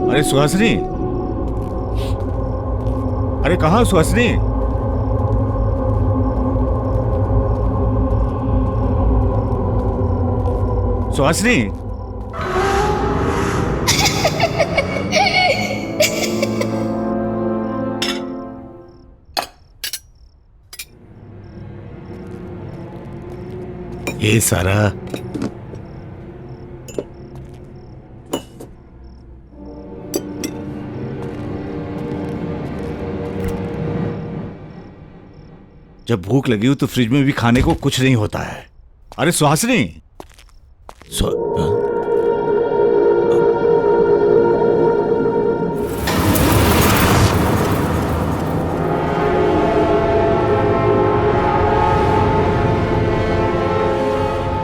अरे सुहासिनी, अरे कहाँ सुहासिनी? सुहासिनी, ये सारा जब भूख लगी हो तो फ्रिज में भी खाने को कुछ नहीं होता है। अरे सुहासिनी,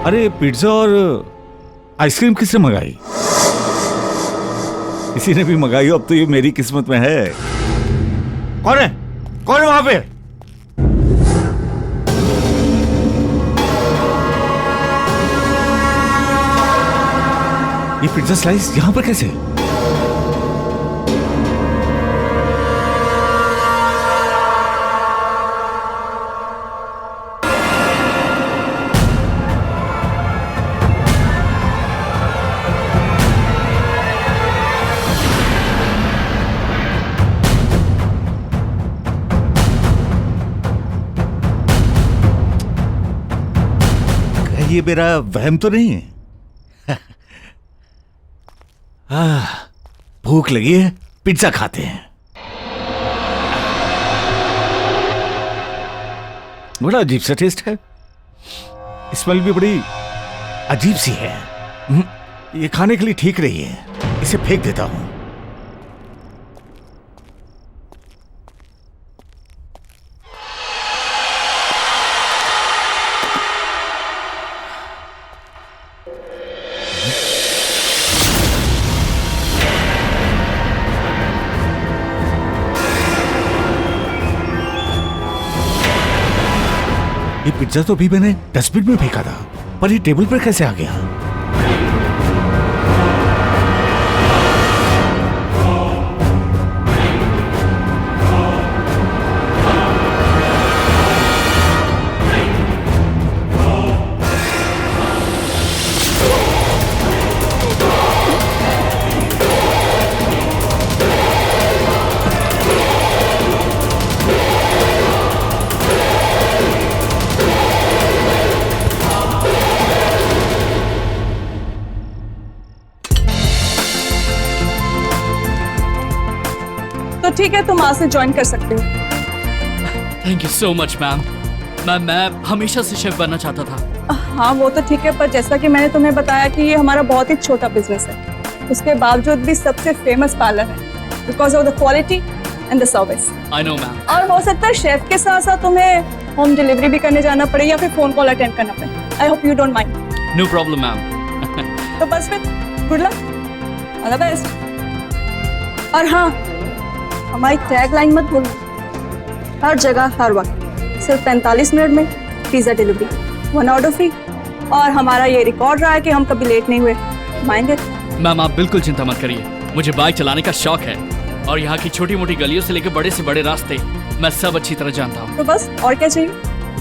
अरे पिज्जा और आइसक्रीम किसने मंगाई? किसी ने भी मंगाई हो, अब तो ये मेरी किस्मत में है। कौन है? कौन है वहां पे? ये पिज्जा स्लाइस यहां पर कैसे? ये मेरा वहम तो नहीं है? भूख लगी है, पिज्जा खाते हैं। बड़ा अजीब सा टेस्ट है, स्मेल भी बड़ी अजीब सी है। ये खाने के लिए ठीक नहीं है, इसे फेंक देता हूं। ये पिज्जा तो भी मैंने डस्टबिन में फेंका था, पर ये टेबल पर कैसे आ गया? तो ठीक है, तुम आज से ज्वाइन कर सकते हो। Thank you so much ma'am. मैं हमेशा से शेफ बनना चाहता था। हाँ वो तो ठीक है, पर जैसा कि मैंने तुम्हें बताया कि ये हमारा बहुत ही छोटा बिजनेस है, उसके बावजूद भी सबसे फेमस पार्लर है because of the quality and the service. I know ma'am. और हो सकता है शेफ के साथ साथ तुम्हें होम डिलीवरी भी करने जाना पड़े या फिर फोन कॉल अटेंड करना पड़े। I hope you don't mind. No problem ma'am. तो बस फिर good luck, all the best. और हाँ, हमारी टैग लाइन मत भूलना, हर जगह हर वक्त सिर्फ 45 मिनट में पिज्जा डिलीवरी, 1 ऑर्डर फ्री। और हमारा ये रिकॉर्ड रहा है कि हम कभी लेट नहीं हुए। Mind it. मैम आप बिल्कुल चिंता मत करिए, मुझे बाइक चलाने का शौक है और यहाँ की छोटी मोटी गलियों से लेकर बड़े से बड़े रास्ते मैं सब अच्छी तरह जानता हूँ। तो बस और क्या चाहिए,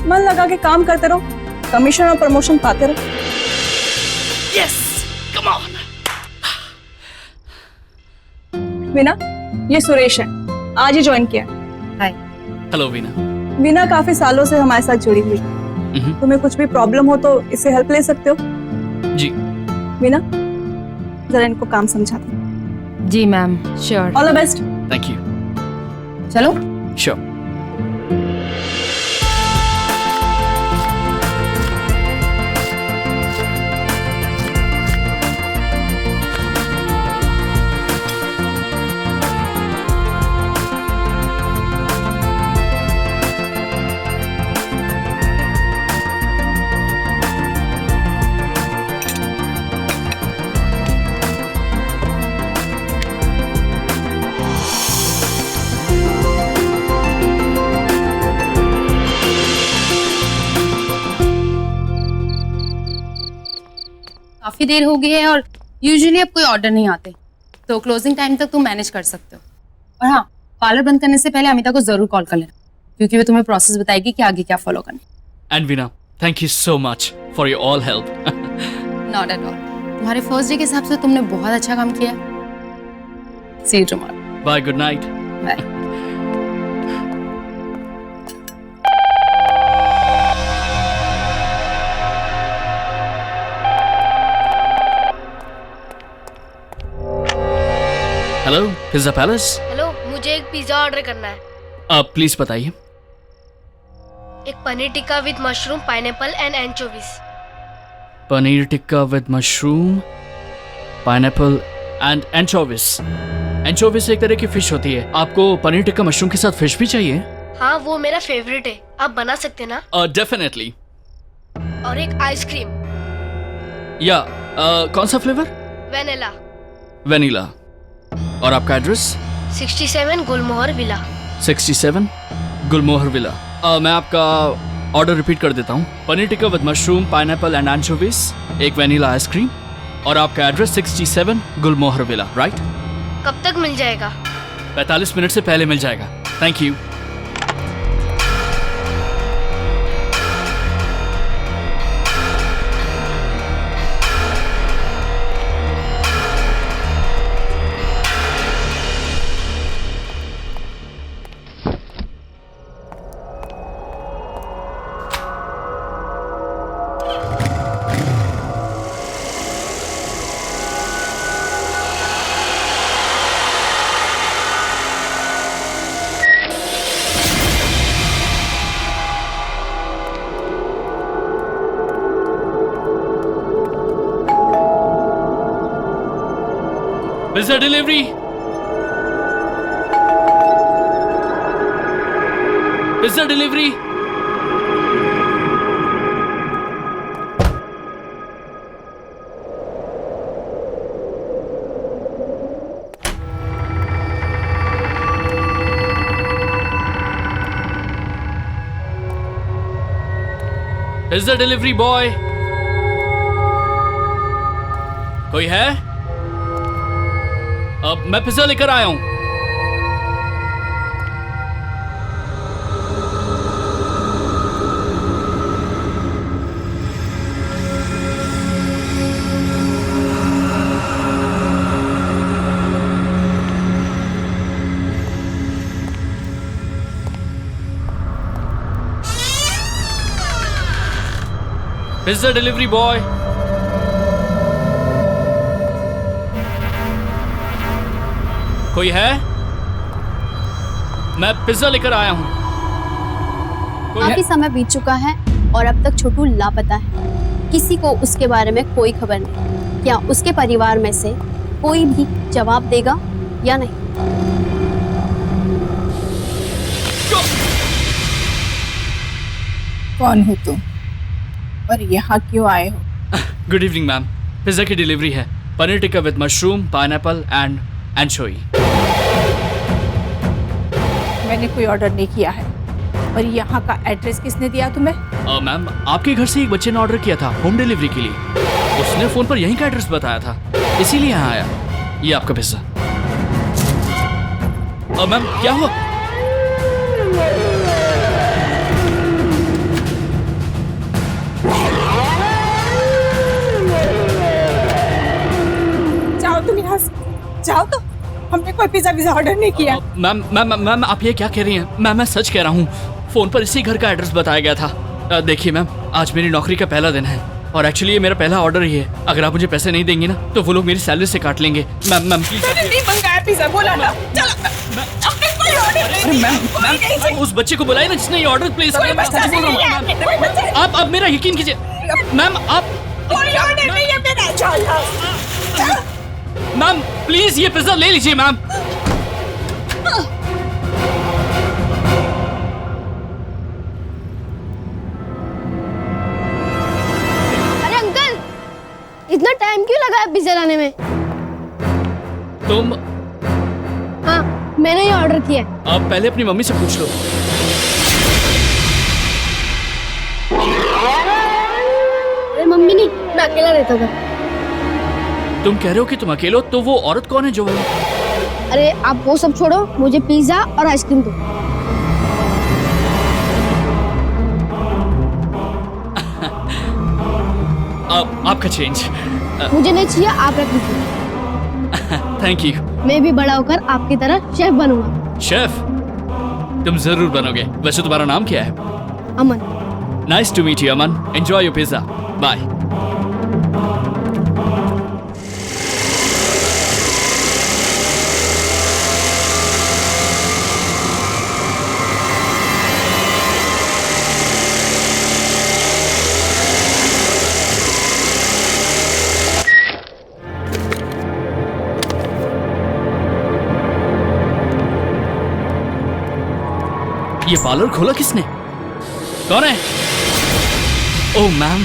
मन लगा के काम करते रहो, कमीशन और प्रमोशन पाते रहो। Yes, come on. वीना, ये सुरेश है, आज ही ज्वाइन किया। हाय। हेलो वीना। वीना काफी सालों से हमारे साथ जुड़ी हुई, तुम्हें कुछ भी प्रॉब्लम हो तो इससे हेल्प ले सकते हो। जी। वीना, जरा इनको काम समझा दो। जी ma'am, sure. All the best. Thank you. चलो। श्योर। काफी देर हो गई है और यूजुअली अब कोई ऑर्डर नहीं आते, तो क्लोजिंग टाइम तक तुम मैनेज कर सकते हो। और हाँ, पार्लर बंद करने से पहले अमिता को जरूर कॉल कर लेना, क्योंकि वो तुम्हें प्रोसेस बताएगी कि आगे क्या फॉलो करना। And Veena, thank you so much for your all help. Not at all. तुम्हारे फर्स्ट डे के हिसाब से तुमने बहुत अच्छा काम किया। See you tomorrow. Bye, good night. Bye. Hello, pizza palace. Hello, मुझे एक पिज्जा ऑर्डर करना है। आप प्लीज बताइए। एक paneer tikka with mushroom, pineapple and anchovies. Paneer tikka with mushroom, pineapple and anchovies. Anchovies एक तरह की फिश होती है। आपको पनीर टिक्का मशरूम के साथ फिश भी चाहिए? हाँ, वो मेरा फेवरेट है। आप बना सकते ना? डेफिनेटली। और एक आइसक्रीम। या कौन सा फ्लेवर? वेनिला। वेनिला। और आपका address? 67 Gulmohar villa. 67 Gulmohar villa. मैं आपका ऑर्डर रिपीट कर देता हूँ। Paneer tikka with mushroom, pineapple and anchovies, एक वेनिला आइसक्रीम, और आपका एड्रेस 67 गुलमोहर विला, राइट? कब तक मिल जाएगा? 45 मिनट से पहले मिल जाएगा। Thank you. Pizza delivery. Pizza delivery. Pizza delivery boy. कोई है? अब मैं पिज्जा लेकर आया हूं। Pizza delivery boy. कोई है? मैं पिज्जा लेकर आया हूँ। काफी समय बीत चुका है और अब तक छोटू लापता है। किसी को उसके बारे में कोई खबर नहीं। क्या उसके परिवार में से कोई भी जवाब देगा या नहीं? कौन हो तुम और यहाँ क्यों आए हो? गुड इवनिंग मैम, पिज्जा की डिलीवरी है। Paneer tikka with mushroom, pineapple and anchovies. मैंने कोई ऑर्डर नहीं किया है। और यहाँ का एड्रेस किसने दिया तुम्हें? मैम, आपके घर से एक बच्चे ने ऑर्डर किया था होम डिलीवरी के लिए। उसने फोन पर यहीं का एड्रेस बताया था, इसीलिए यहाँ आया। ये आपका पिज्जा। मैम, क्या हुआ? जाओ तुम यहाँ से, जाओ। तो हमने कोई पिज्जा ऑर्डर नहीं किया। मैम, आप ये क्या कह रही हैं? मैं सच कह रहा हूँ। फोन पर इसी घर का एड्रेस बताया गया था। देखिए मैम, आज मेरी नौकरी का पहला दिन है और एक्चुअली ये मेरा पहला ऑर्डर ही है। अगर आप मुझे पैसे नहीं देंगी ना तो वो लोग मेरी सैलरी से काट लेंगे। Ma'am please. मैंने नहीं मंगाया पिज्जा, बोला ना। चलो, हमने कोई ऑर्डर नहीं किया। मैम, उस बच्चे को बुलाइए ना जिसने ये ऑर्डर प्लेस किया। आप अब मेरा यकीन कीजिए मैम। आप कोई ऑर्डर नहीं है मेरा। चलो मैम, प्लीज ये पिज्जा ले लीजिए मैम। अरे अंकल, इतना टाइम क्यों लगा है पिज्जा लाने में? तुम? हाँ, मैंने ही ऑर्डर किया है। आप पहले अपनी मम्मी से पूछ लो। अरे मम्मी नहीं, मैं अकेला रहता था। तुम कह रहे हो कि तुम अकेले हो, तो वो औरत कौन है जो है? अरे आप वो सब छोड़ो, मुझे पिज्जा और आइसक्रीम दो। आपका चेंज। मुझे नहीं चाहिए, आप रख लीजिए। Thank you. मैं भी बड़ा होकर आपकी तरह शेफ बनूंगा। शेफ? तुम जरूर बनोगे। वैसे तुम्हारा नाम क्या है? Aman. Nice to meet you Aman. Enjoy your pizza. Bye. ये पार्लर खोला किसने? कौन है? ओह मैम।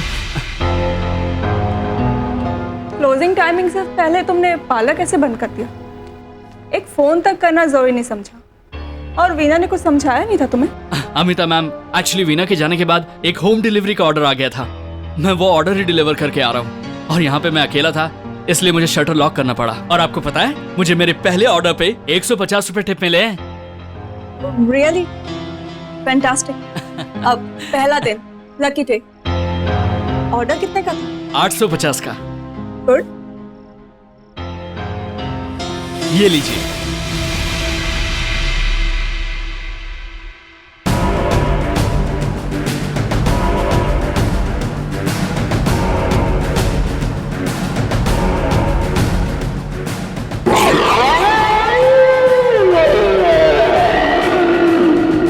क्लोजिंग टाइमिंग से पहले तुमने पार्लर कैसे बंद कर दिया? एक फोन तक करना जरूरी नहीं समझा? और वीना ने कुछ समझाया नहीं था तुम्हें? अमिता मैम, एक्चुअली वीना के जाने के बाद एक होम डिलीवरी का ऑर्डर आ गया था। मैं वो ऑर्डर ही डिलीवर करके आ रहा हूँ और यहाँ पे मैं अकेला था, इसलिए मुझे शटर लॉक करना पड़ा। और आपको पता है, मुझे मेरे पहले ऑर्डर पे 150 रुपए टिप मिले हैं। Really fantastic. अब पहला दिन, लकी डे। ऑर्डर कितने का था? 850 का। गुड। ये लीजिए।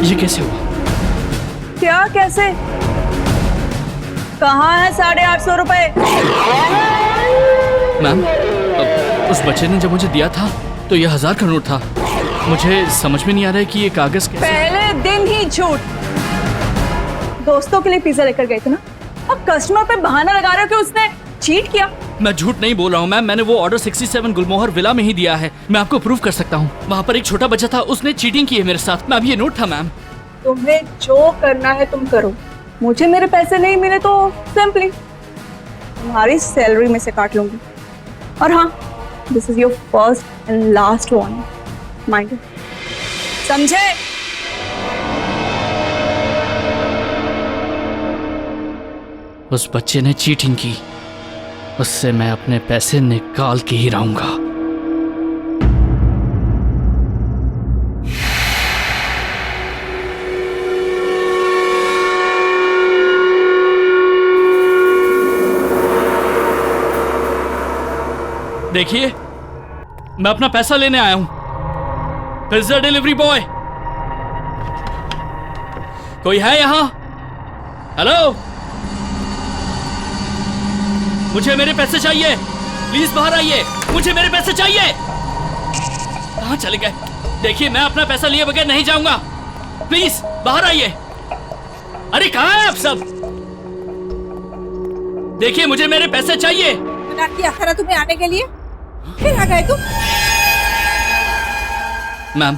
ये कैसे हुआ? क्या कैसे? कहाँ है 850 रुपए? मैम, उस बच्चे ने जब मुझे दिया था तो ये 1000 का नोट था। मुझे समझ में नहीं आ रहा है कि ये कागज कैसे। पहले दिन ही झूठ। दोस्तों के लिए पिज्जा लेकर गए थे ना, अब कस्टमर पे बहाना लगा रहे हो कि उसने चीट किया। मैं झूठ नहीं बोल रहा हूँ मैम, मैंने वो ऑर्डर 67 गुलमोहर विला में ही दिया है। मैं आपको प्रूव कर सकता हूँ। वहाँ पर एक छोटा बच्चा था, उसने चीटिंग की है मेरे साथ। मैम, ये नोट था मैम। तुम्हें जो करना है तुम करो, मुझे मेरे पैसे नहीं मिले तो सिंपली तुम्हारी सैलरी में से काट लूंगी। और हाँ, this is your first and last warning, mind it. समझे? उस बच्चे ने चीटिंग की, उससे मैं अपने पैसे निकाल के ही रहूंगा। देखिए, मैं अपना पैसा लेने आया हूं। पिज्जा डिलीवरी बॉय, कोई है यहां? हेलो, मुझे मेरे पैसे चाहिए। प्लीज बाहर आइए, मुझे मेरे पैसे चाहिए। कहां चले गए? देखिए, मैं अपना पैसा लिए बगैर नहीं जाऊंगा। प्लीज बाहर आइए। अरे कहां है आप सब? देखिए, मुझे मेरे पैसे चाहिए। मना किया था तुम्हें आने के लिए, फिर आ गए तुम। मैम,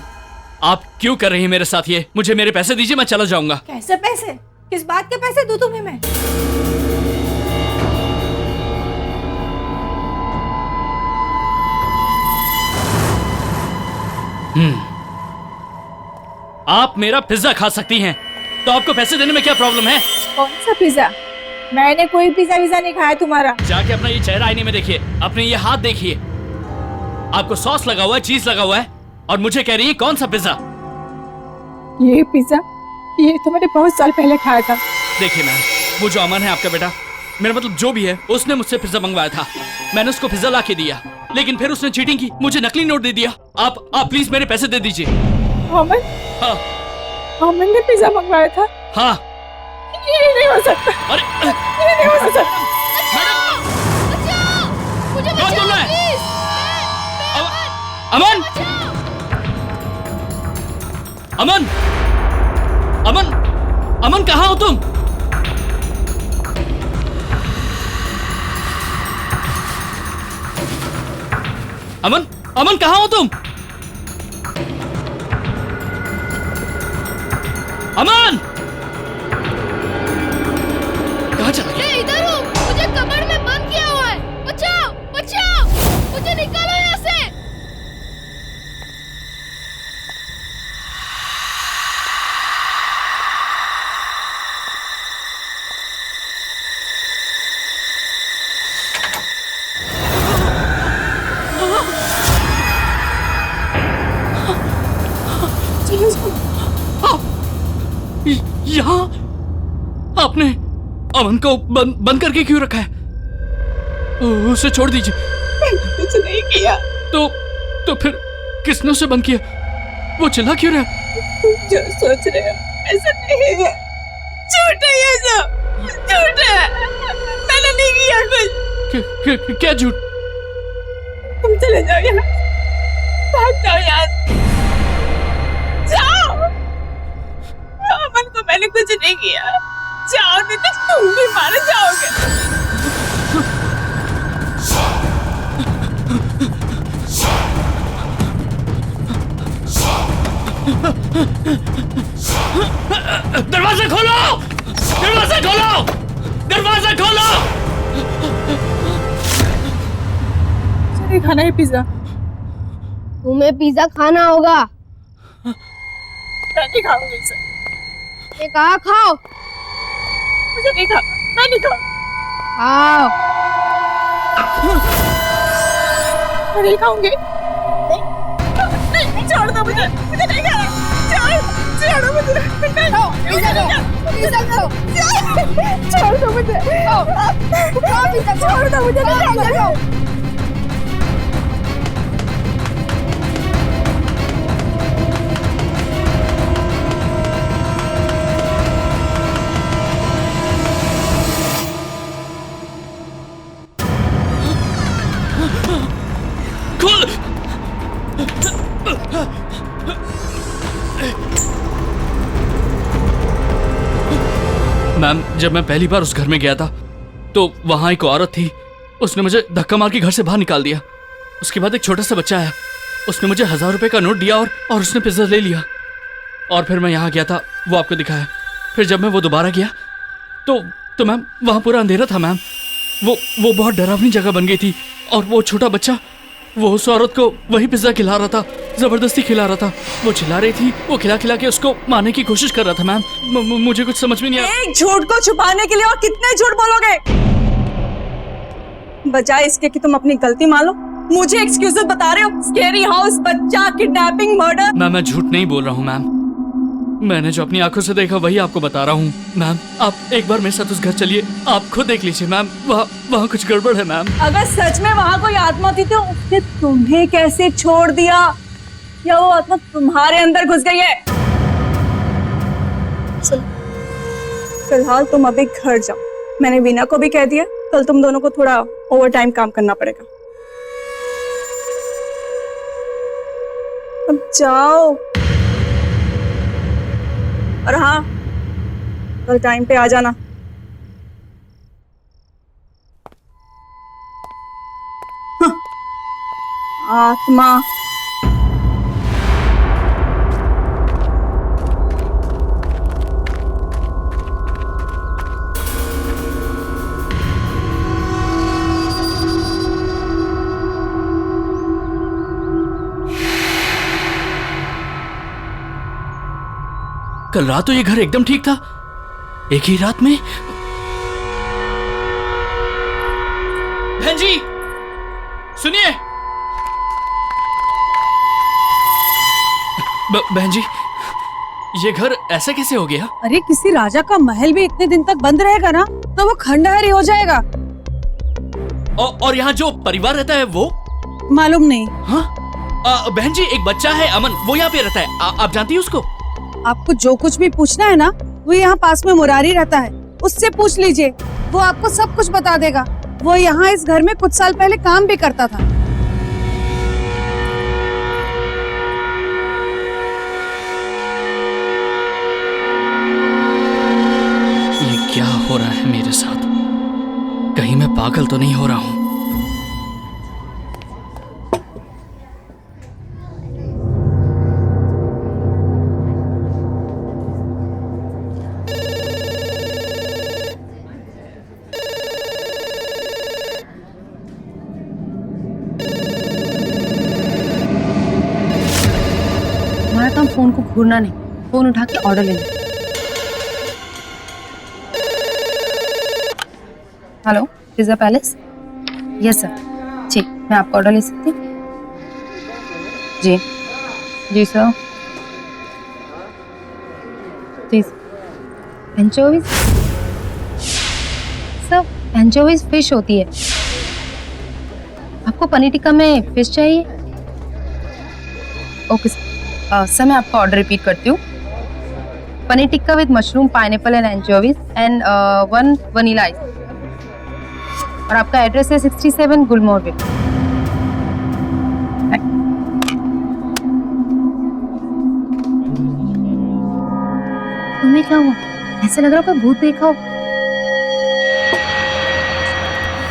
आप क्यों कर रही हैं मेरे साथ ये? मुझे मेरे पैसे दीजिए, मैं चला जाऊंगा। कैसे पैसे? किस बात के पैसे दूं तुम्हें मैं? आप मेरा पिज्जा खा सकती हैं, तो आपको पैसे देने में क्या प्रॉब्लम है? कौन सा पिज्जा? मैंने कोई पिज्जा विज़ा नहीं खाया तुम्हारा। जाके अपना ये चेहरा आईने में देखिए, अपने ये हाथ देखिए। आपको सॉस लगा हुआ है, चीज लगा हुआ है, और मुझे कह रही है कौन सा पिज्जा? ये पिज्जा, ये तो मैंने बहुत साल पहले खाया था। देखिए मैम, वो जो अमन है आपका बेटा, मेरा मतलब जो भी है, उसने मुझसे पिज्जा मंगवाया था। मैंने उसको पिज्जा ला के दिया, लेकिन फिर उसने चीटिंग की, मुझे नकली नोट दे दिया। आप प्लीज मेरे पैसे दे दीजिए। अमन? हाँ। अमन ने पिज्जा मंगवाया था? हाँ। ये नहीं हो सकता। अरे ये नहीं हो सकता। मैडम, कौन बोल रहा है? अमन, अमन, अमन, अमन, कहाँ हो तुम? अमन, अमन, कहाँ हो तुम? अमन, कहाँ चला गया? मैं इधर हूँ, मुझे कमर में बंद किया हुआ है। बचाओ, बचाओ। आपने अमन को बंद करके क्यों रखा है? उसे छोड़ दीजिए। कुछ नहीं किया। तो फिर किसने उसे बंद किया? वो चिल्ला क्यों रहा? जो सोच रहे हो ऐसा नहीं है, झूठ है ये सब, झूठ है। मैंने नहीं किया कुछ। क्या झूठ? तुम चले जाओ यहाँ, भाग जाओ यहाँ, जाओ। अमन को मैंने कुछ नहीं किया, जाओ, नहीं तो तुम भी मारे जाओगे। दरवाजा खोलो! दरवाजा खोलो! दरवाजा खोलो! मुझे खाना है पिज्जा। तुम्हें पिज्जा खाना होगा। मैं नहीं खाऊंगी इसे। ये कहा खाओ। मुझे नहीं खा, मैं नहीं खाऊंगी। खाओ। मैं नहीं खाऊंगी। नहीं, छोड़ दो मुझे नहीं खाना। छोड़ो मुझे, नहीं खाओ, पिज्जा खाओ। छोड़ दो मुझे, खाओ पिज्जा, छोड़ दो मुझे, नहीं खाना। खोल! मैम, जब मैं पहली बार उस घर में गया था तो वहां एक औरत थी। उसने मुझे धक्का मार के घर से बाहर निकाल दिया। उसके बाद एक छोटा सा बच्चा आया, उसने मुझे 1000 रुपए का नोट दिया और उसने पिज्जा ले लिया। और फिर मैं यहाँ गया था, वो आपको दिखाया। फिर जब मैं वो दोबारा गया तो मैम वहाँ पूरा अंधेरा था मैम। वो बहुत डरावनी जगह बन गई थी। और वो छोटा बच्चा, वो उस औरत को वही पिज्जा खिला रहा था, जबरदस्ती खिला रहा था। वो चिल्ला रही थी, वो खिला के उसको मारने की कोशिश कर रहा था मैम। मुझे कुछ समझ में नहीं आया। एक झूठ को छुपाने के लिए और कितने झूठ बोलोगे? बजाय इसके कि तुम अपनी गलती मान लो, मुझे एक्सक्यूजेस बता रहे हो। स्केरी हाउस, बच्चा, किडनैपिंग, मर्डर। मैम, मैं झूठ नहीं बोल रहा हूँ मैम। मैंने जो अपनी आंखों से देखा वही आपको बता रहा हूँ मैम। आप एक बार मेरे साथ उस घर चलिए, आप खुद देख लीजिए मैम। वहाँ कुछ गड़बड़ है मैम। अगर सच में वहाँ कोई आत्मा थी तो उसने तुम्हें कैसे छोड़ दिया? या वो आत्मा तुम्हारे अंदर घुस गई है? फिलहाल तुम अभी घर जाओ। मैंने वीना को भी कह दिया, कल तुम दोनों को थोड़ा ओवर टाइम काम करना पड़ेगा। अब जाओ। और हाँ, कल टाइम पे आ जाना। आत्मा। कल रात तो ये घर एकदम ठीक था, एक ही रात में। बहन जी सुनिए। बहन जी, ये घर ऐसा कैसे हो गया? अरे किसी राजा का महल भी इतने दिन तक बंद रहेगा ना तो वो खंडहर ही हो जाएगा। और यहाँ जो परिवार रहता है वो? मालूम नहीं। हाँ? बहन जी, एक बच्चा है अमन, वो यहाँ पे रहता है। आप जानती है उसको? आपको जो कुछ भी पूछना है ना, वो यहाँ पास में मुरारी रहता है, उससे पूछ लीजिए, वो आपको सब कुछ बता देगा। वो यहाँ इस घर में कुछ साल पहले काम भी करता था। ये क्या हो रहा है मेरे साथ? कहीं मैं पागल तो नहीं हो रहा हूँ? काम फोन को घूरना नहीं, फोन उठा के ऑर्डर लेना। Hello, pizza palace? Yes sir. जी, मैं आपका ऑर्डर ले सकती हूँ? जी जी सर। जी, एंचोवीज एंचोवीज फिश होती है, आपको पनीर टिक्का में फिश चाहिए? ओके सर, मैं आपका ऑर्डर रिपीट करती हूँ। Paneer tikka with mushroom, pineapple and anchovies and 1 vanilla ice. और आपका एड्रेस है 67 गुलमोहर वे। तुम्हें क्या हुआ? ऐसे लग रहा है कोई भूत देखा हो।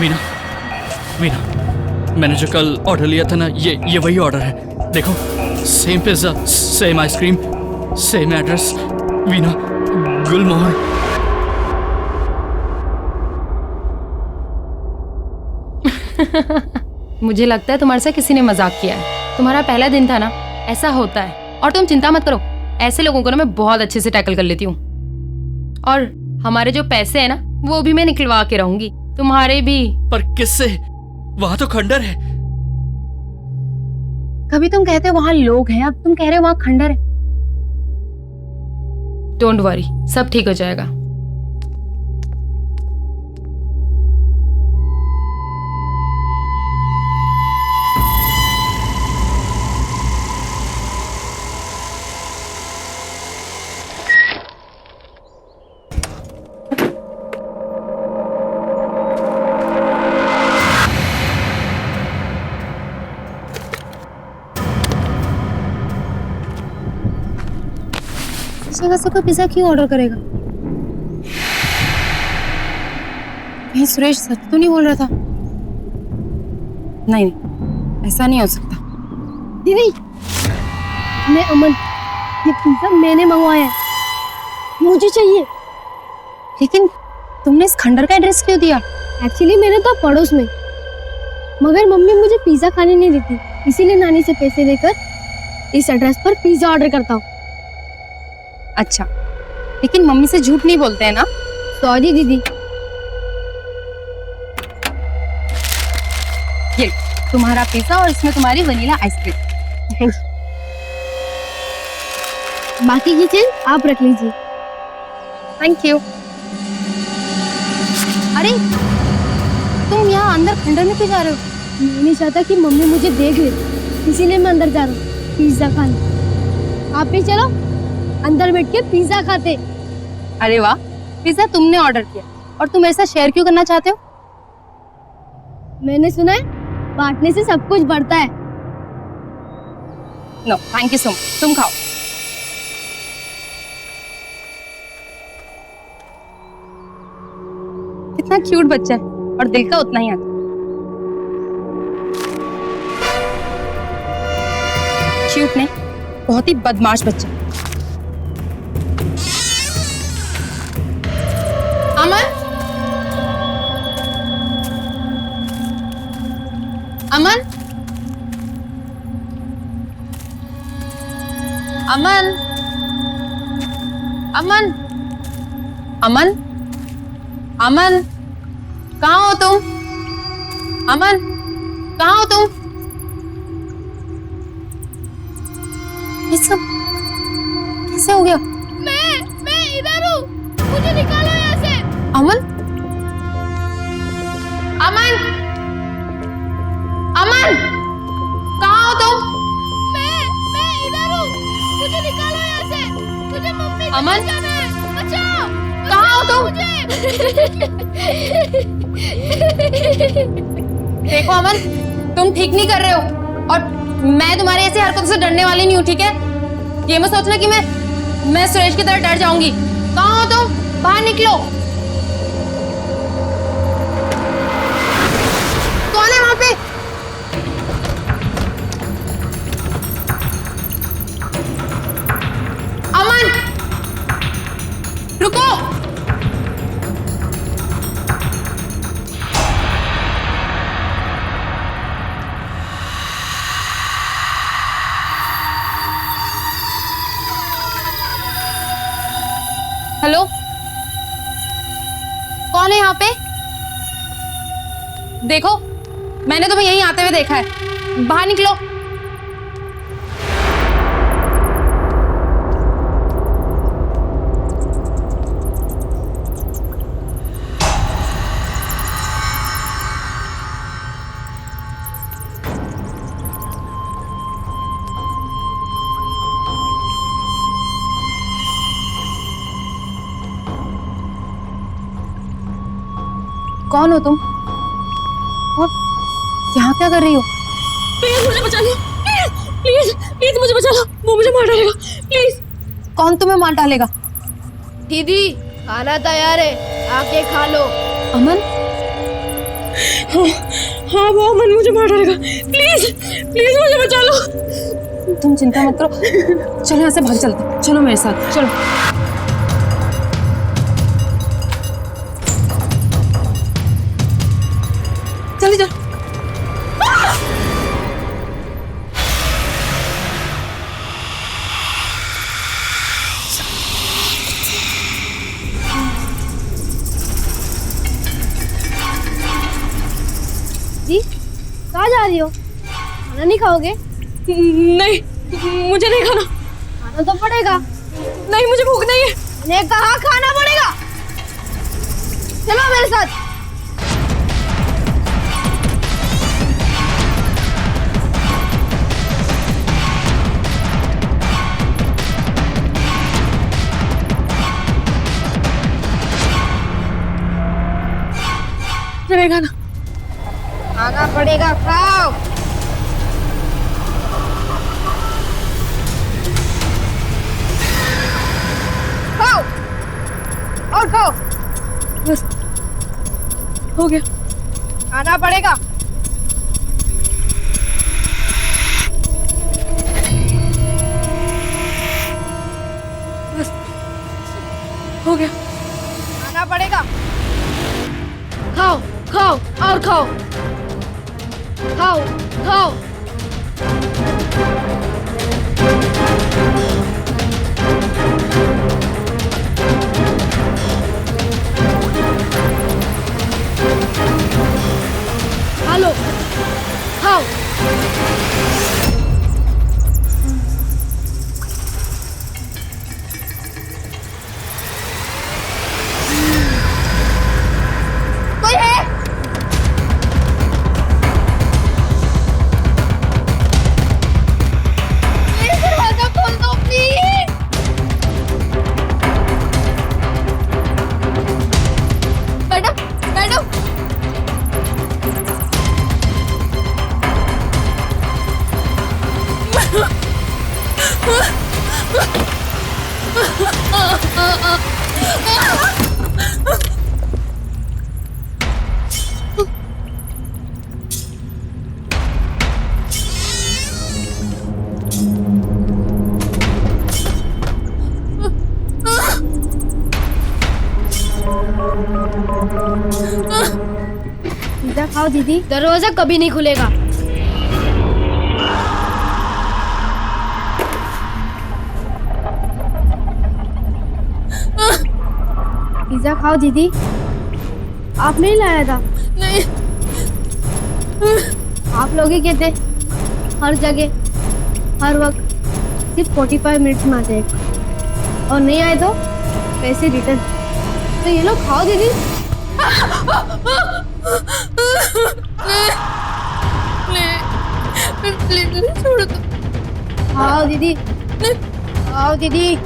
मीना, मीना, मैंने जो कल ऑर्डर लिया था ना, ये वही ऑर्डर है। देखो, same pizza, same ice cream, same address, Meena, Gulmohar. मुझे लगता है तुम्हारे साथ किसी ने मजाक किया है। तुम्हारा पहला दिन था ना, ऐसा होता है। और तुम चिंता मत करो, ऐसे लोगों को ना मैं बहुत अच्छे से टैकल कर लेती हूँ। और हमारे जो पैसे हैं ना, वो भी मैं निकलवा के रहूंगी, तुम्हारे भी। पर किससे? वहां तो खंडर है। कभी तुम कहते हो वहां लोग हैं, अब तुम कह रहे हो वहां खंडर है। डोंट वरी, सब ठीक हो जाएगा। जगह से कोई पिज्जा क्यों ऑर्डर करेगा? कहीं सुरेश सच तो नहीं बोल रहा था? नहीं, ऐसा नहीं हो सकता। दीदी, मैं अमन, ये पिज्जा मैंने मंगवाया है, मुझे चाहिए। लेकिन तुमने इस खंडर का एड्रेस क्यों दिया? एक्चुअली मैंने तो पड़ोस में, मगर मम्मी मुझे पिज्जा खाने नहीं देती, इसीलिए नानी से पैसे लेकर इस एड्रेस पर पिज्जा ऑर्डर करता हूँ। अच्छा, लेकिन मम्मी से झूठ नहीं बोलते हैं ना? सॉरी दीदी। ये तुम्हारा पिज्जा और इसमें तुम्हारी वनीला आइसक्रीम। बाकी की चीज आप रख लीजिए। Thank you. अरे तुम यहाँ अंदर खंडर में क्यों जा रहे हो? मैं नहीं चाहता कि मम्मी मुझे देख ले, इसीलिए मैं अंदर जा रहा हूँ पिज्जा खाने। आप भी चलो, अंदर बैठ के पिज्जा खाते। अरे वाह, पिज्जा तुमने ऑर्डर किया और तुम ऐसा शेयर क्यों करना चाहते हो? मैंने सुना है बांटने से सब कुछ बढ़ता है। No thank you so much, तुम खाओ। कितना क्यूट बच्चा है और दिल का उतना ही आता। क्यूट नहीं, बहुत ही बदमाश बच्चा। अमन, अमन, अमन, अमन, अमन, अमन, कहाँ हो तुम? अमन, कहाँ हो तुम? ये सब कैसे हो गया? मैं इधर हूँ, मुझे निकालो यहाँ से। अमन, अमन, अमन, कहाँ हो तुम? मैं इधर हूँ, मुझे निकालो यहाँ से। मुझे मम्मी से अमन, बचाना है, बचाओ। कहाँ हो तुम? देखो अमन, तुम ठीक नहीं कर रहे हो और मैं तुम्हारी ऐसी हरकतों से डरने वाली नहीं हूँ, ठीक है? ये मत सोचना कि मैं सुरेश की तरह डर जाऊंगी। कहाँ हो तुम? बाहर निकलो। कौन है वहां पे? अमन, रुको। हेलो, कौन है यहाँ पे? देखो, मैंने तुम्हें यहीं आते हुए देखा है। बाहर निकलो। कौन हो तुम और यहाँ क्या कर रही हो? प्लीज मुझे बचा लो, प्लीज प्लीज मुझे बचा लो, वो मुझे मार डालेगा, प्लीज। कौन तुम्हें मार डालेगा? दीदी खाना तैयार है, आके खा लो। अमन, हाँ वो अमन मुझे मार डालेगा, प्लीज प्लीज मुझे बचा लो। तुम चिंता मत करो, चलो यहाँ से भाग चलते, चलो मेरे साथ चलो। जल्दी चल। जी कहाँ जा रही हो? खाना नहीं खाओगे? नहीं मुझे नहीं खाना। खाना तो पड़ेगा। नहीं मुझे भूख नहीं है। मैंने कहा खाना पड़ेगा। चलो मेरे साथ। नहीं खाना। खाना पड़ेगा, खाओ। खाओ और खाओ। बस हो गया। खाना पड़ेगा। बस हो गया। खाना पड़ेगा। खाओ खाओ और खाओ, खाओ खाओ। खा लो, खाओ। कोई है? प्लीज दरवाजा खोल दो, प्लीज। बैठो बैठो। पिज्जा खाओ दीदी। दरवाजा कभी नहीं खुलेगा। पिज्जा खाओ दीदी। आप नहीं लाया था? नहीं। आप लोग ही कहते हर जगह हर वक्त सिर्फ 45 मिनट्स में आते हैं और नहीं आए तो पैसे रिटर्न। तो ये लोग खाओ दीदी। प्लीज छोड़ दो। खाओ दीदी, खाओ दीदी।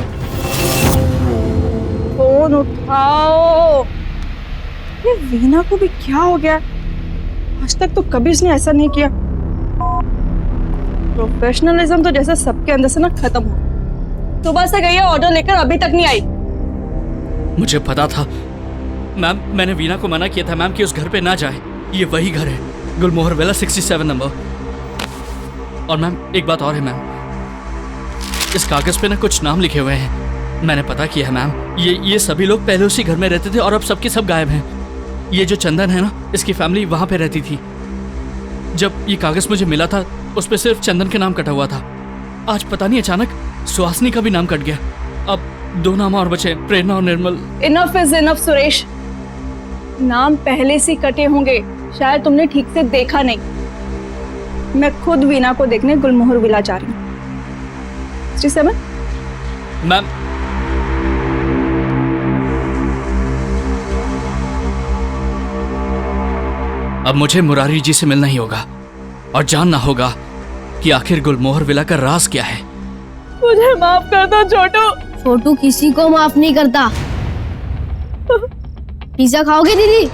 फोन उठाओ। ये वीना को भी क्या हो गया? आज तक तो कभी उसने ऐसा नहीं किया। प्रोफेशनलिज्म तो जैसे सबके अंदर से ना खत्म हो। सुबह से गई है ऑर्डर लेकर, अभी तक नहीं आई। मुझे पता था मैम, मैंने वीना को मना किया था मैम कि उस घर पे ना जाए। ये वही घर है, गुलमोहर विला 67 नंबर। और मैम एक बात और है मैम, इस कागज पे ना कुछ नाम लिखे हुए हैं। मैंने पता किया है मैम, ये सभी लोग पहले उसी घर में रहते थे और अब सबके सब गायब हैं। ये जो चंदन है ना, इसकी फैमिली वहाँ पे रहती थी। जब ये कागज मुझे मिला था उस पर सिर्फ चंदन के नाम कटा हुआ था। आज पता नहीं अचानक सुहासनी का भी नाम कट गया। अब 2 नाम और बचे, प्रेरणा और Nirmal. Enough is enough Suresh. नाम पहले से कटे होंगे, शायद तुमने ठीक से देखा नहीं। मैं खुद वीना को देखने गुलमोहर विला जा रही हूँ। 67 मैम अब मुझे मुरारी जी से मिलना ही होगा और जानना होगा कि आखिर गुलमोहर विला का राज क्या है। मुझे माफ कर दो छोटू। छोटू किसी को माफ नहीं करता। पिज्जा खाओगे दीदी?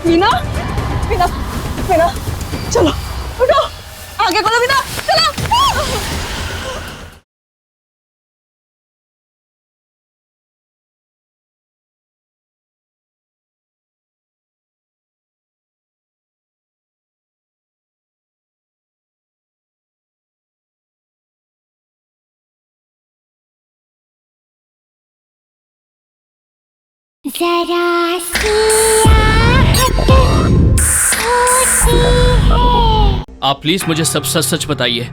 मीना मीना मीना चलो उठो आगे बढ़ो मीना चलो जरा सी आहट होती है। आप प्लीज मुझे सब सच सच बताइए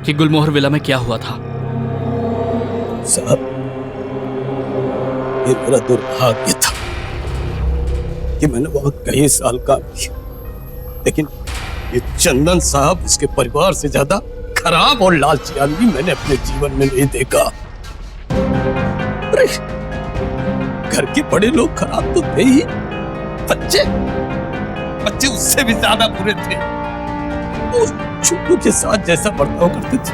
कि गुलमोहर विला में क्या हुआ था। साहब, ये मेरा दुर्भाग्य था कि मैंने वहां कई साल काम किया, लेकिन ये चंदन साहब, इसके परिवार से ज्यादा खराब और लालची आदमी मैंने अपने जीवन में नहीं देखा। घर के बड़े लोग खराब तो थे ही, बच्चे उससे भी ज्यादा बुरे थे। उस छोटू के साथ जैसा बर्ताव करते थे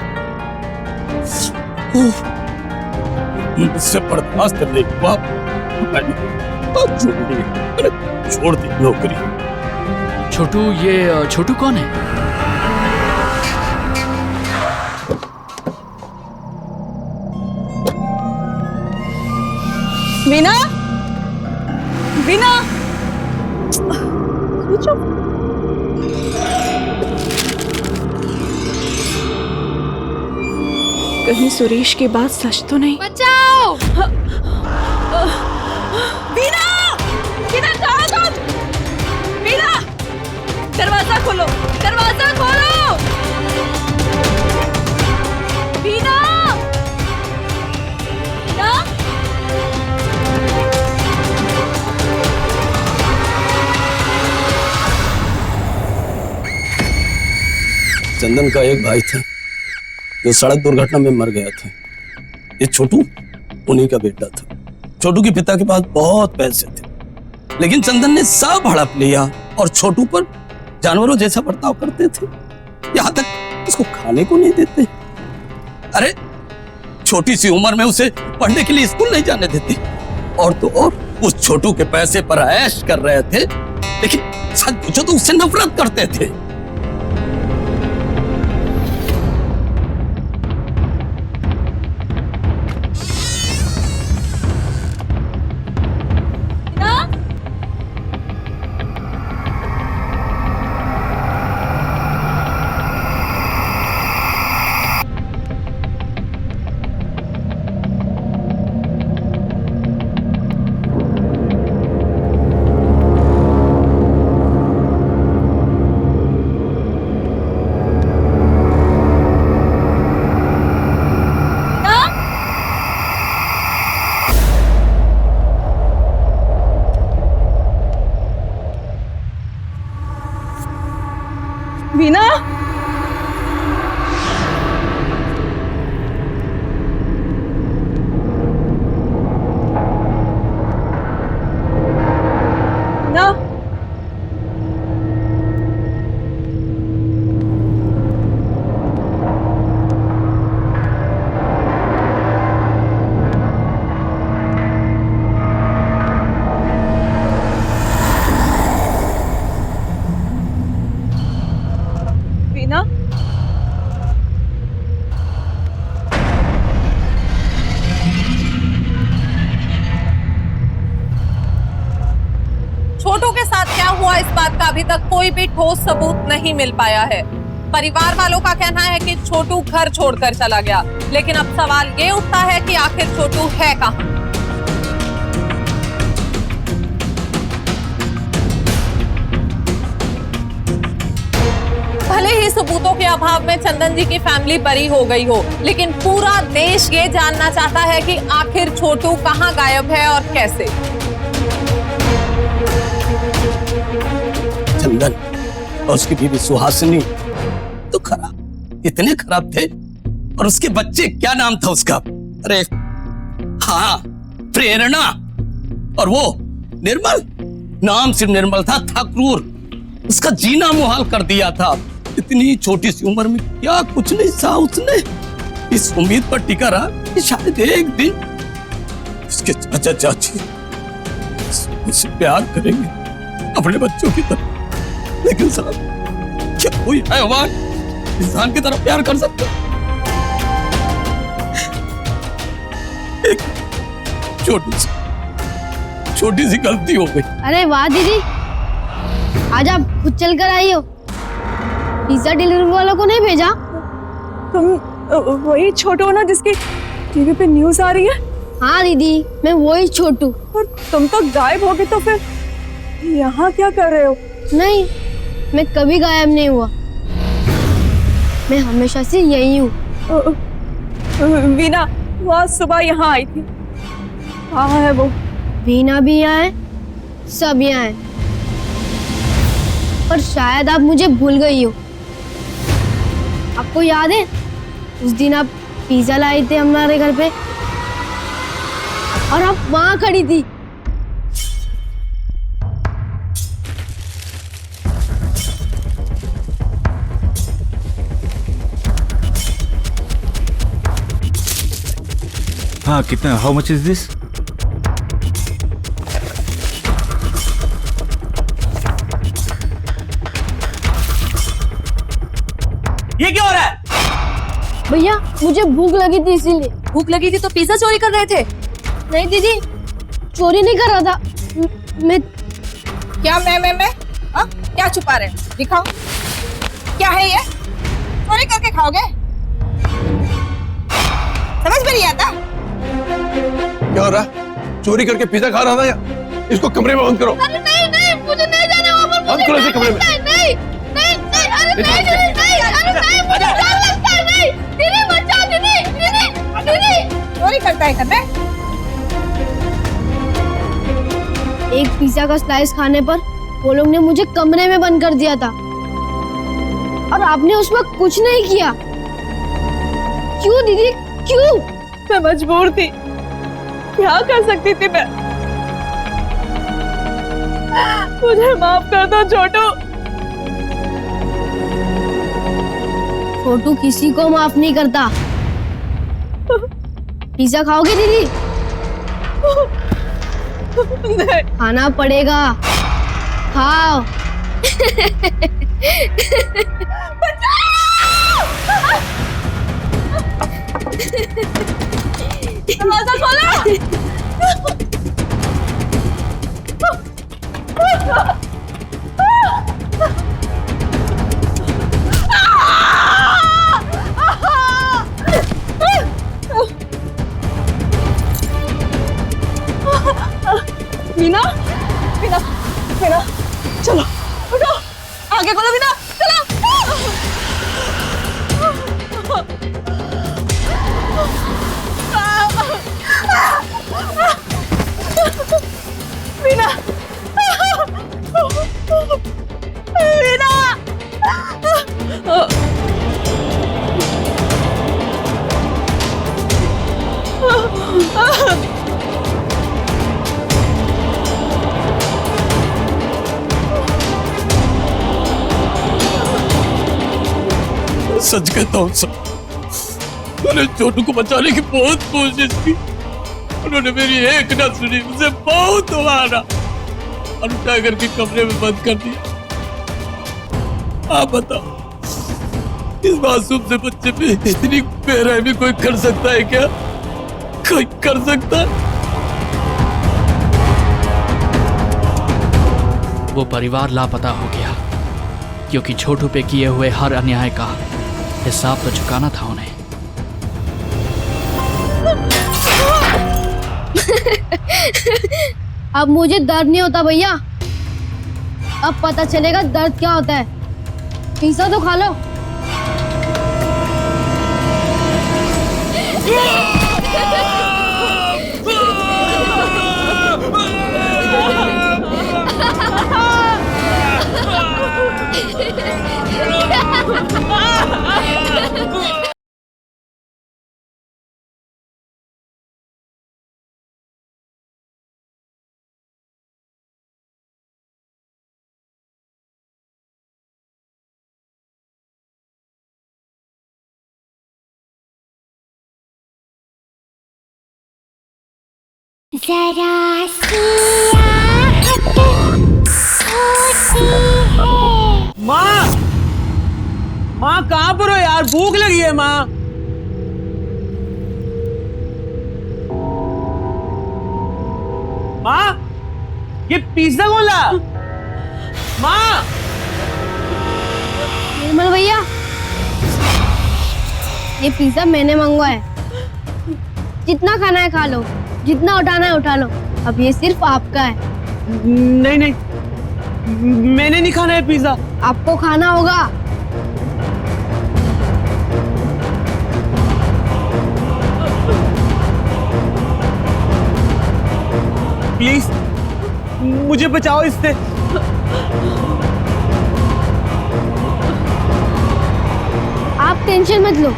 मुझसे बर्दाश्त नहीं हुआ, मैंने छोड़ दी नौकरी। छोटू, ये छोटू कौन है? मीना मीना कहीं सुरेश की बात सच तो नहीं? बचाओ! मीना मीना कहाँ तुम? मीना दरवाजा खोलो, दरवाजा खोलो। मीना मीना चंदन का एक भाई था जो सड़क दुर्घटना में मर गया था। ये छोटू उन्हीं का बेटा था। छोटू के पिता के पास बहुत पैसे थे, लेकिन चंदन ने सब हड़प लिया और छोटू पर जानवरों जैसा बर्ताव करते थे, यहाँ तक उसको खाने को नहीं देते। अरे छोटी सी उम्र में उसे पढ़ने के लिए स्कूल नहीं जाने देते, और तो और उस छोटू के पैसे पर ऐश कर रहे थे, लेकिन सच पूछो तो उससे नफरत करते थे। मीना ना मीना छोटू के साथ क्या हुआ इस बात का अभी तक कोई भी ठोस सबूत नहीं मिल पाया है। परिवार वालों का कहना है कि छोटू घर छोड़कर चला गया, लेकिन अब सवाल ये उठता है कि आखिर छोटू है कहां? भले ही सबूतों के अभाव में चंदन जी की फैमिली बरी हो गई हो, लेकिन पूरा देश ये जानना चाहता है कि आखिर छोटू कहां गायब है और कैसे। चंदन और उसकी बीवी सुहासिनी तो खराब, इतने खराब थे, और उसके बच्चे, क्या नाम था उसका? अरे हाँ, प्रेरणा, और वो निर्मल, नाम सिर्फ निर्मल था क्रूर, उसका जीना मुहाल कर दिया था। इतनी छोटी सी उम्र में क्या कुछ नहीं सहा उसने। इस उम्मीद पर टिका रहा कि शायद एक दिन उसके चाचा चाची उससे प्यार करेंगे अपने बच्चों की तरह। लेकिन साहब, क्या कोई हैवान इंसान की तरह प्यार कर सकता है? एक छोटी सी गलती हो गई। अरे वाह दीदी, आज आप खुद चल कर आई हो, पिज्जा डिलीवरी वालों को नहीं भेजा? तुम वही छोटू हो ना जिसकी टीवी पे न्यूज आ रही है? हाँ दीदी, मैं वही छोटू। और तुम तो गायब हो गए, तो फिर यहाँ क्या कर रहे हो? नहीं, मैं कभी गायब नहीं हुआ, मैं हमेशा से यही हूँ। वीना वो आज सुबह यहाँ आई थी, कहाँ है वो? वीना भी यहाँ है, सब यहाँ है, पर शायद आप मुझे भूल गई हो। आपको याद है उस दिन आप पिज्जा लाए थे हमारे घर पे और आप वहां खड़ी थी? हाँ, कितना? How much is this? ये क्या हो रहा है? भैया मुझे भूख लगी थी इसीलिए। भूख लगी थी तो पिज्जा चोरी कर रहे थे? नहीं दीदी, चोरी नहीं कर रहा था मैं। क्या मैं हाँ? क्या छुपा रहे हैं? दिखाओ, क्या है ये? चोरी करके खाओगे? समझ में नहीं आता? क्या हो रहा है? चोरी करके पिज्जा खा रहा था या? इसको कमरे में बंद करो। अरे नहीं, मुझे नहीं जाना वहाँ पर। बंद करो इसे कमरे में। नहीं, अरे मुझे डर लगता है। नहीं, दीदी बचाओ, दीदी। चोरी करता है घर में? एक पिज्जा का स्लाइस खाने पर वो लोग ने मुझे कमरे में बंद कर दिया था और आपने उसमें कुछ नहीं किया। क्यों दीदी, क्यों? मैं मजबूर थी, क्या कर सकती थी मैं? मुझे माफ कर दो छोटू। छोटू किसी को माफ नहीं करता। पिज्जा खाओगे दीदी? नहीं। खाना पड़ेगा, खाओ। दरवाजा खोलो। मीना, मीना, मीना, चलो उठो, आगे बोलो मीना, चलो। मीना, मीना, सच कहता हूँ सर, मैंने छोटू को बचाने की बहुत कोशिश की। उन्होंने मेरी एक ना सुनी, मुझे बहुत मारा और टाइगर के कमरे में बंद कर दिया। आप बताओ, इस मासूम से बच्चे पे इतनी बेरहमी कोई कर सकता है क्या? कोई कर सकता है? वो परिवार लापता हो गया क्योंकि छोटू पे किए हुए हर अन्याय का हिसाब तो चुकाना था उन्हें। अब मुझे दर्द नहीं होता भैया, अब पता चलेगा दर्द क्या होता है। पिज्जा तो खा लो। जरा सी आहट होती है। माँ, माँ कहाँ पर हो यार? भूख लगी है माँ। माँ, ये पिज्जा कौन ला? माँ, निर्मल भैया, ये पिज्जा मैंने मंगवाया है। जितना खाना है खा लो, जितना उठाना है उठा लो। अब ये सिर्फ आपका है। नहीं नहीं, मैंने नहीं खाना है पिज्जा। आपको खाना होगा। प्लीज मुझे बचाओ इससे। आप टेंशन मत लो,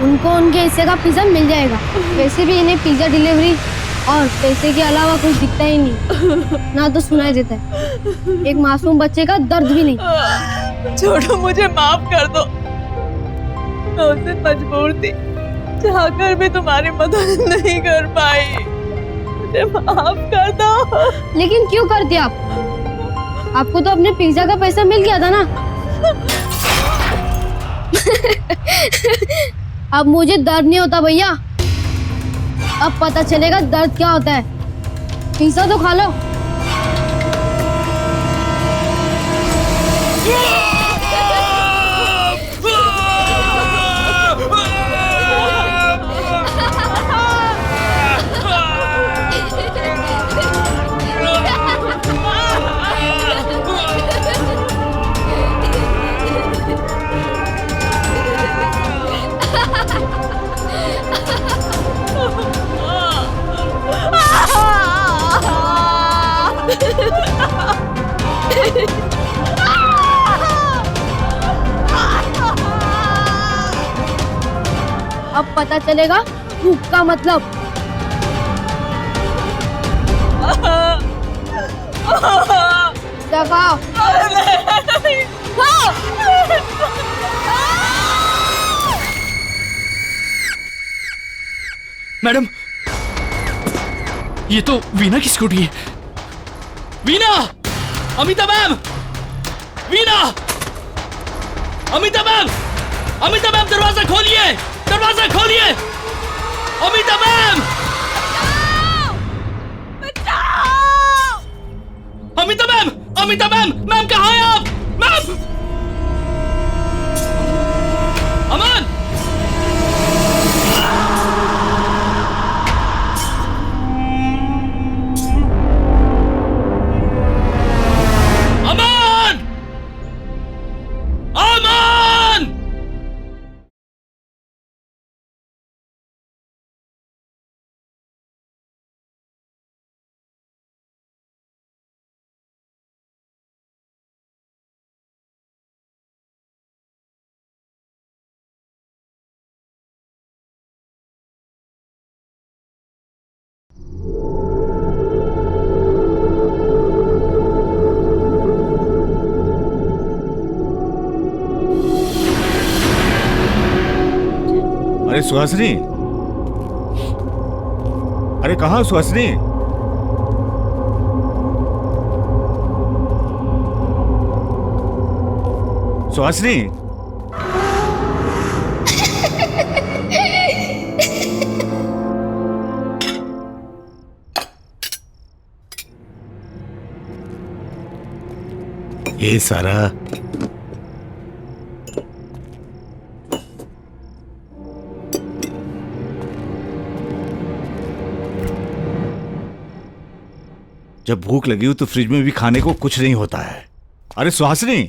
उनको उनके हिस्से का पिज्जा मिल जाएगा। वैसे भी इन्हें पिज्जा डिलीवरी और पैसे के अलावा कुछ दिखता ही नहीं, ना तो सुनाई देता है। एक मासूम बच्चे का दर्द भी नहीं। छोटू, मुझे माफ कर दो। मैं उससे मजबूर थी, चाहकर भी तुम्हारी मदद नहीं कर पाई। मुझे माफ कर दो। लेकिन क्यों करते आप? आपको तो अपने पिज्जा का पैसा मिल गया था ना। अब मुझे दर्द नहीं होता भैया। अब पता चलेगा दर्द क्या होता है। पिज्जा तो खा लो। अब पता चलेगा भूख का मतलब। खाओ। मैडम, ये तो वीना की स्कूटी है। Veena! Amita ma'am! Veena! Amita ma'am! Amita ma'am, दरवाजा खोलिए! दरवाजा खोलिए! Amita ma'am! Amita ma'am! Amita ma'am! Ma'am कहाँ हैं आप? मैम! अमन! अमन! अमन! अरे सुहासिनी, अरे कहाँ सुहासिनी? सुहासिनी, ये सारा जब भूख लगी हो तो फ्रिज में भी खाने को कुछ नहीं होता है। अरे सुहासिनी,